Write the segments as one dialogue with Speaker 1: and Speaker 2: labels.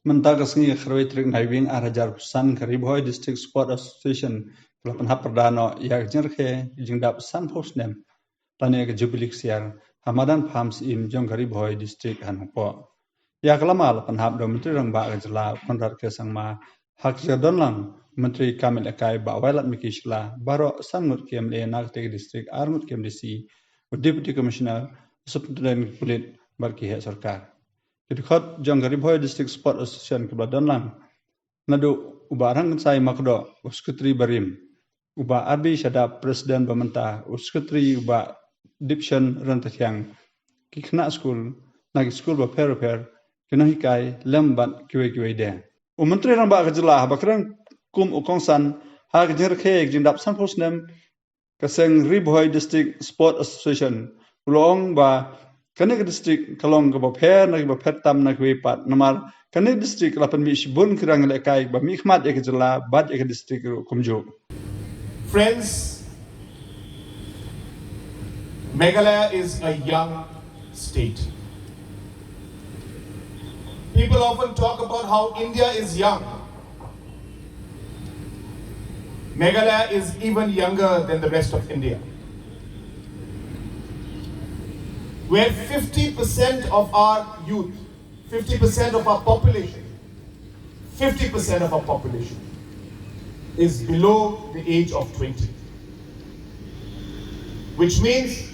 Speaker 1: Mentagasngi Kharwetrik Naiving Arajar San Kariboy District Sport Association Pynhap pyrda no yak jingrakhe jingdap san snem tane ke jubilik siar Hamadan Farms im jong Kariboy District Hanpo yak lama Pynhap do menteri rangbah jylla Conrad K Sangma hak jadonlang menteri kamil akai ba wailat mikishla baro sangut kem le nakte district armut kem disi deputy commissioner superintendent kulit barki he sarkar Kedekot jong Kariboy District Sport Association kebladonlang nadu uba rang sai makdo uskutri barim uba arbi shada presiden bamenta uskutri uba division rantasyang kikna school nagi school ba per kinahikai lemban kiwe de menteri rang ba kajla bakrang kum ukongsan hak jingrakhe jingdap sanposnem kaseng Riboy District Sport Association ulong ba Kanek district kalong ke baper nagi baper tam nagi pat namar kanek district lapan mi bun kirang lekai ba mi khmat ek jylla bad ek district kumjo.
Speaker 2: Friends, Meghalaya is a young state. People often talk about how India is young. Meghalaya is even younger than the rest of India. Where 50% of our youth, 50% of our population, 50% of our population is below the age of 20. Which means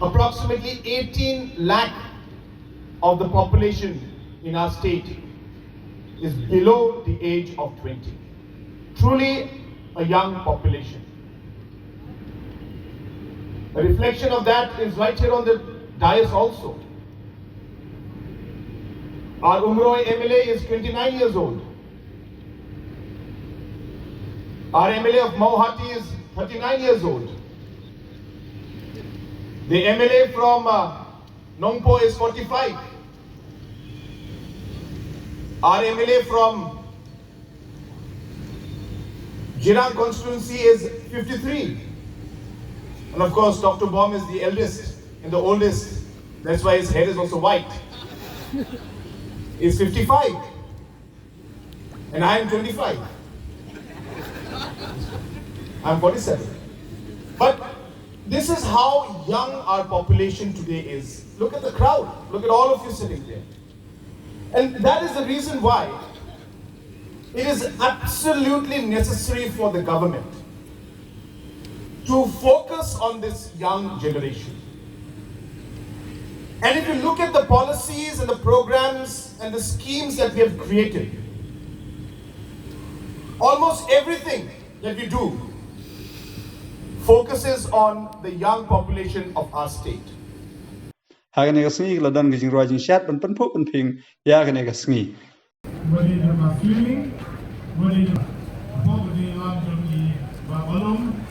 Speaker 2: approximately 18 lakh of the population in our state is below the age of 20. Truly a young population. A reflection of that is right here on the dais also. Our Umroi MLA is 29 years old. Our MLA of Mauhati is 39 years old. The MLA from Nongpo is 45. Our MLA from Jylla constituency is 53. And of course, Dr. Baum is the eldest and the oldest. That's why his hair is also white. He's 55. And I am 25. I'm 47. But this is how young our population today is. Look at the crowd. Look at all of you sitting there. And that is the reason why it is absolutely necessary for the government to focus on this young generation. And if you look at the policies and the programs and the schemes that we have created, almost everything that we do focuses on the young population of our state.
Speaker 1: Hagane gasngi ladan gijing rajing shat pan pu pan ping ya gane gasngi.
Speaker 3: Body feeling, body long term balloon.